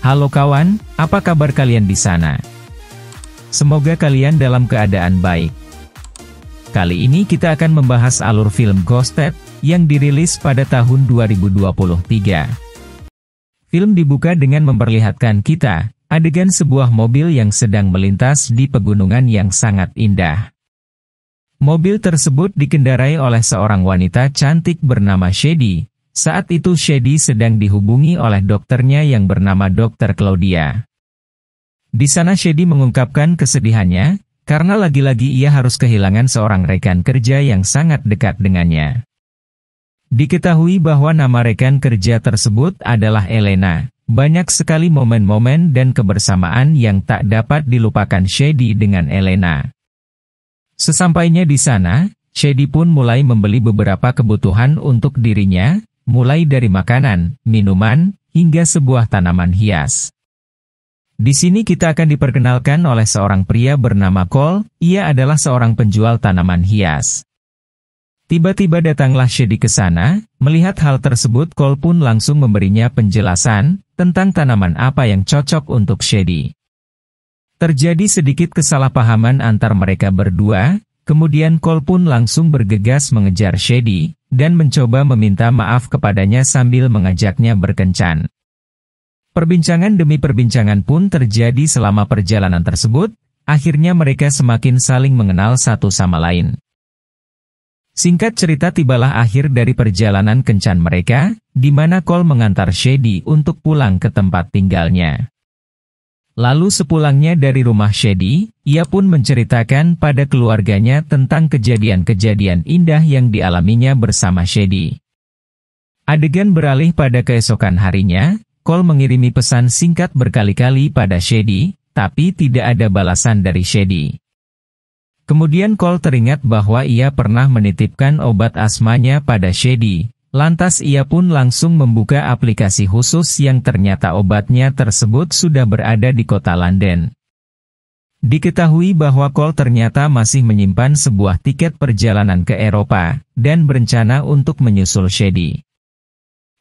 Halo kawan, apa kabar kalian di sana? Semoga kalian dalam keadaan baik. Kali ini kita akan membahas alur film Ghosted yang dirilis pada tahun 2023. Film dibuka dengan memperlihatkan kita adegan sebuah mobil yang sedang melintas di pegunungan yang sangat indah. Mobil tersebut dikendarai oleh seorang wanita cantik bernama Shady. Saat itu Shady sedang dihubungi oleh dokternya yang bernama Dr. Claudia. Di sana Shady mengungkapkan kesedihannya, karena lagi-lagi ia harus kehilangan seorang rekan kerja yang sangat dekat dengannya. Diketahui bahwa nama rekan kerja tersebut adalah Elena. Banyak sekali momen-momen dan kebersamaan yang tak dapat dilupakan Shady dengan Elena. Sesampainya di sana, Shady pun mulai membeli beberapa kebutuhan untuk dirinya, mulai dari makanan, minuman, hingga sebuah tanaman hias. Di sini kita akan diperkenalkan oleh seorang pria bernama Cole. Ia adalah seorang penjual tanaman hias. Tiba-tiba datanglah Shady ke sana. Melihat hal tersebut, Cole pun langsung memberinya penjelasan tentang tanaman apa yang cocok untuk Shady. Terjadi sedikit kesalahpahaman antar mereka berdua. Kemudian Cole pun langsung bergegas mengejar Shady dan mencoba meminta maaf kepadanya sambil mengajaknya berkencan. Perbincangan demi perbincangan pun terjadi selama perjalanan tersebut. Akhirnya mereka semakin saling mengenal satu sama lain. Singkat cerita, tibalah akhir dari perjalanan kencan mereka, di mana Cole mengantar Shady untuk pulang ke tempat tinggalnya. Lalu sepulangnya dari rumah Shady, ia pun menceritakan pada keluarganya tentang kejadian-kejadian indah yang dialaminya bersama Shady. Adegan beralih pada keesokan harinya, Cole mengirimi pesan singkat berkali-kali pada Shady, tapi tidak ada balasan dari Shady. Kemudian Cole teringat bahwa ia pernah menitipkan obat asmanya pada Shady. Lantas ia pun langsung membuka aplikasi khusus yang ternyata obatnya tersebut sudah berada di kota London. Diketahui bahwa Cole ternyata masih menyimpan sebuah tiket perjalanan ke Eropa, dan berencana untuk menyusul Shady.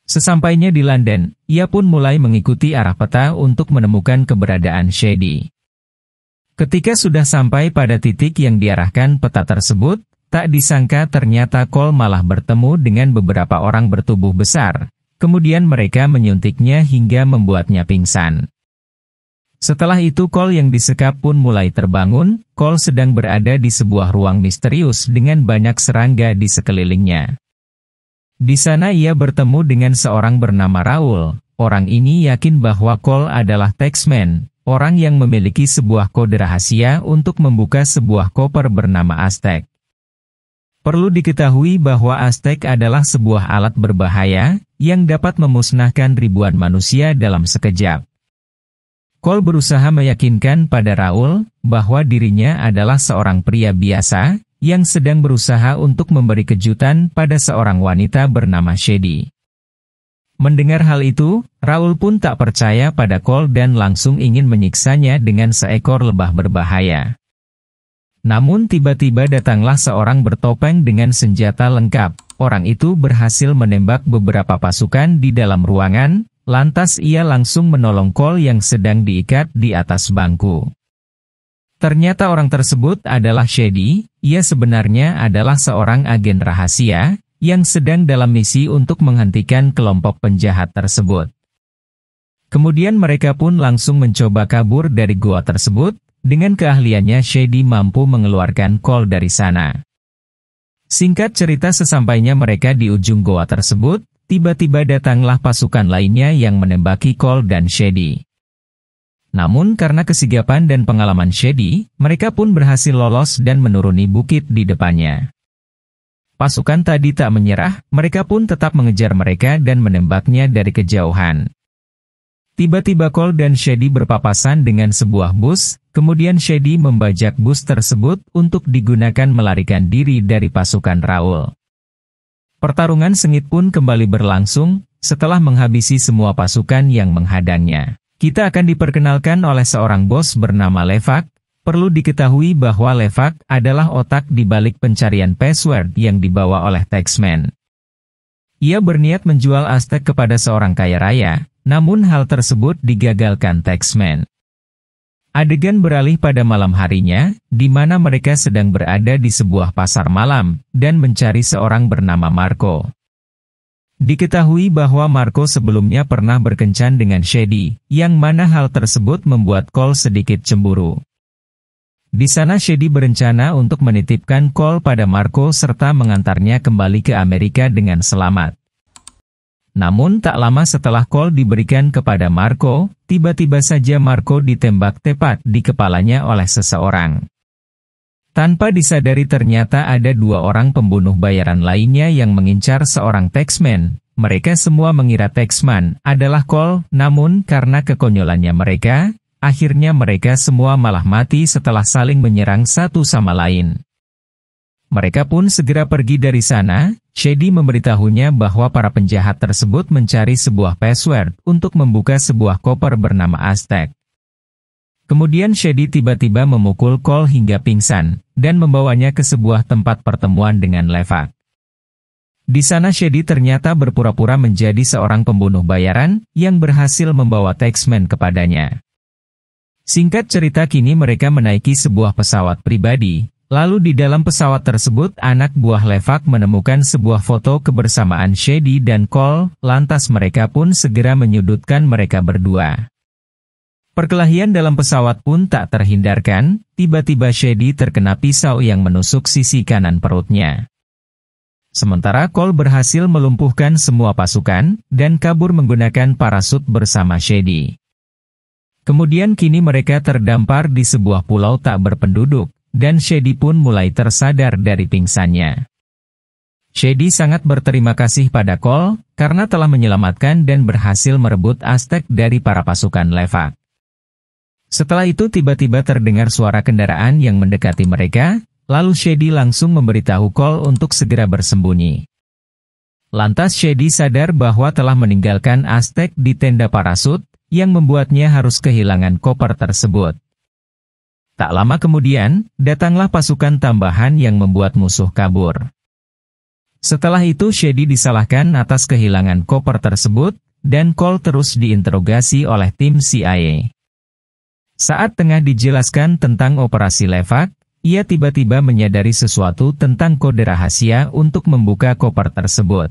Sesampainya di London, ia pun mulai mengikuti arah peta untuk menemukan keberadaan Shady. Ketika sudah sampai pada titik yang diarahkan peta tersebut, tak disangka ternyata Cole malah bertemu dengan beberapa orang bertubuh besar. Kemudian mereka menyuntiknya hingga membuatnya pingsan. Setelah itu Cole yang disekap pun mulai terbangun. Cole sedang berada di sebuah ruang misterius dengan banyak serangga di sekelilingnya. Di sana ia bertemu dengan seorang bernama Raul. Orang ini yakin bahwa Cole adalah Taxman, orang yang memiliki sebuah kode rahasia untuk membuka sebuah koper bernama Aztec. Perlu diketahui bahwa Aztec adalah sebuah alat berbahaya yang dapat memusnahkan ribuan manusia dalam sekejap. Cole berusaha meyakinkan pada Raul bahwa dirinya adalah seorang pria biasa yang sedang berusaha untuk memberi kejutan pada seorang wanita bernama Shady. Mendengar hal itu, Raul pun tak percaya pada Cole dan langsung ingin menyiksanya dengan seekor lebah berbahaya. Namun tiba-tiba datanglah seorang bertopeng dengan senjata lengkap. Orang itu berhasil menembak beberapa pasukan di dalam ruangan, lantas ia langsung menolong Cole yang sedang diikat di atas bangku. Ternyata orang tersebut adalah Shady. Ia sebenarnya adalah seorang agen rahasia yang sedang dalam misi untuk menghentikan kelompok penjahat tersebut. Kemudian mereka pun langsung mencoba kabur dari gua tersebut. Dengan keahliannya Shady mampu mengeluarkan Cole dari sana. Singkat cerita, sesampainya mereka di ujung goa tersebut, tiba-tiba datanglah pasukan lainnya yang menembaki Cole dan Shady. Namun karena kesigapan dan pengalaman Shady, mereka pun berhasil lolos dan menuruni bukit di depannya. Pasukan tadi tak menyerah, mereka pun tetap mengejar mereka dan menembaknya dari kejauhan. Tiba-tiba Cole dan Shady berpapasan dengan sebuah bus, kemudian Shady membajak bus tersebut untuk digunakan melarikan diri dari pasukan Raul. Pertarungan sengit pun kembali berlangsung, setelah menghabisi semua pasukan yang menghadangnya. Kita akan diperkenalkan oleh seorang bos bernama Levak. Perlu diketahui bahwa Levak adalah otak di balik pencarian password yang dibawa oleh Taxman. Ia berniat menjual Aztec kepada seorang kaya raya. namun hal tersebut digagalkan Taxman. Adegan beralih pada malam harinya, di mana mereka sedang berada di sebuah pasar malam, dan mencari seorang bernama Marco. Diketahui bahwa Marco sebelumnya pernah berkencan dengan Shady, yang mana hal tersebut membuat Cole sedikit cemburu. Di sana Shady berencana untuk menitipkan Cole pada Marco serta mengantarnya kembali ke Amerika dengan selamat. Namun tak lama setelah Cole diberikan kepada Marco, tiba-tiba saja Marco ditembak tepat di kepalanya oleh seseorang. Tanpa disadari ternyata ada 2 orang pembunuh bayaran lainnya yang mengincar seorang Taxman. Mereka semua mengira Taxman adalah Cole, namun karena kekonyolannya mereka, akhirnya mereka semua malah mati setelah saling menyerang satu sama lain. Mereka pun segera pergi dari sana. Shady memberitahunya bahwa para penjahat tersebut mencari sebuah password untuk membuka sebuah koper bernama Aztec. Kemudian Shady tiba-tiba memukul Cole hingga pingsan, dan membawanya ke sebuah tempat pertemuan dengan Levac. Di sana Shady ternyata berpura-pura menjadi seorang pembunuh bayaran, yang berhasil membawa Taxman kepadanya. Singkat cerita kini mereka menaiki sebuah pesawat pribadi. Lalu di dalam pesawat tersebut anak buah Levac menemukan sebuah foto kebersamaan Shady dan Cole, lantas mereka pun segera menyudutkan mereka berdua. Perkelahian dalam pesawat pun tak terhindarkan, tiba-tiba Shady terkena pisau yang menusuk sisi kanan perutnya. Sementara Cole berhasil melumpuhkan semua pasukan, dan kabur menggunakan parasut bersama Shady. Kemudian kini mereka terdampar di sebuah pulau tak berpenduduk. Dan Shady pun mulai tersadar dari pingsannya. Shady sangat berterima kasih pada Cole, karena telah menyelamatkan dan berhasil merebut Aztec dari para pasukan Levac. Setelah itu tiba-tiba terdengar suara kendaraan yang mendekati mereka, lalu Shady langsung memberitahu Cole untuk segera bersembunyi. Lantas Shady sadar bahwa telah meninggalkan Aztec di tenda parasut, yang membuatnya harus kehilangan koper tersebut. Tak lama kemudian, datanglah pasukan tambahan yang membuat musuh kabur. Setelah itu Shady disalahkan atas kehilangan koper tersebut, dan Cole terus diinterogasi oleh tim CIA. Saat tengah dijelaskan tentang operasi Levac, ia tiba-tiba menyadari sesuatu tentang kode rahasia untuk membuka koper tersebut.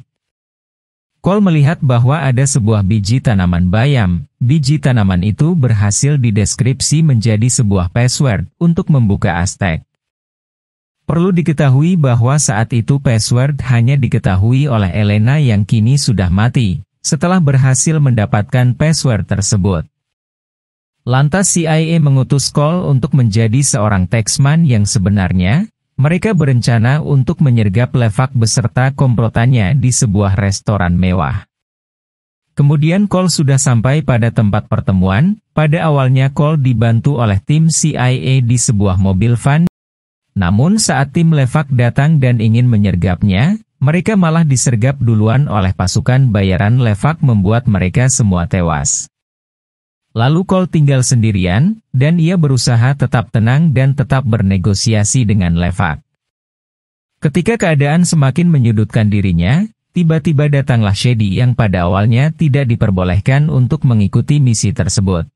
Cole melihat bahwa ada sebuah biji tanaman bayam. Biji tanaman itu berhasil dideskripsi menjadi sebuah password untuk membuka Aztec. Perlu diketahui bahwa saat itu password hanya diketahui oleh Elena yang kini sudah mati, setelah berhasil mendapatkan password tersebut. Lantas CIA mengutus Cole untuk menjadi seorang Taxman yang sebenarnya. Mereka berencana untuk menyergap Levac beserta komplotannya di sebuah restoran mewah. Kemudian Cole sudah sampai pada tempat pertemuan. Pada awalnya Cole dibantu oleh tim CIA di sebuah mobil van. Namun saat tim Levac datang dan ingin menyergapnya, mereka malah disergap duluan oleh pasukan bayaran Levac membuat mereka semua tewas. Lalu Cole tinggal sendirian, dan ia berusaha tetap tenang dan tetap bernegosiasi dengan Levac. Ketika keadaan semakin menyudutkan dirinya, tiba-tiba datanglah Shady yang pada awalnya tidak diperbolehkan untuk mengikuti misi tersebut.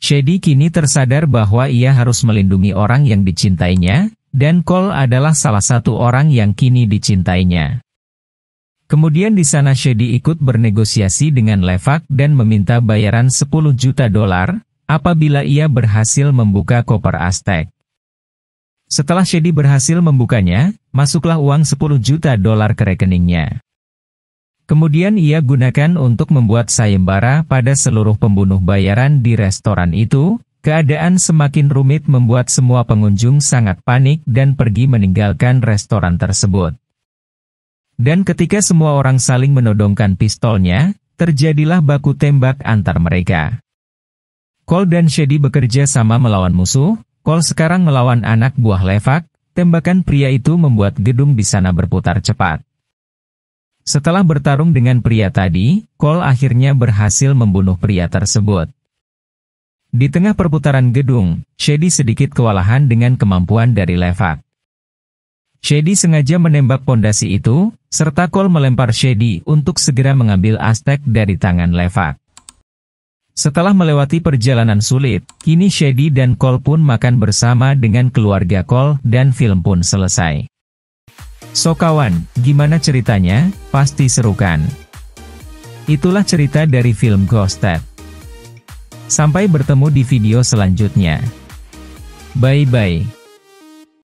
Shady kini tersadar bahwa ia harus melindungi orang yang dicintainya, dan Cole adalah salah satu orang yang kini dicintainya. Kemudian di sana Shady ikut bernegosiasi dengan Levac dan meminta bayaran $10 juta apabila ia berhasil membuka koper Aztec. Setelah Shady berhasil membukanya, masuklah uang $10 juta ke rekeningnya. Kemudian ia gunakan untuk membuat sayembara pada seluruh pembunuh bayaran di restoran itu. Keadaan semakin rumit membuat semua pengunjung sangat panik dan pergi meninggalkan restoran tersebut. Dan ketika semua orang saling menodongkan pistolnya, terjadilah baku tembak antar mereka. Cole dan Shady bekerja sama melawan musuh. Cole sekarang melawan anak buah Levac. Tembakan pria itu membuat gedung di sana berputar cepat. Setelah bertarung dengan pria tadi, Cole akhirnya berhasil membunuh pria tersebut. Di tengah perputaran gedung, Shady sedikit kewalahan dengan kemampuan dari Levac. Shady sengaja menembak pondasi itu, serta Cole melempar Shady untuk segera mengambil Aztec dari tangan Levac. Setelah melewati perjalanan sulit, kini Shady dan Cole pun makan bersama dengan keluarga Cole dan film pun selesai. So kawan, gimana ceritanya? Pasti seru kan? Itulah cerita dari film Ghosted. Sampai bertemu di video selanjutnya. Bye-bye.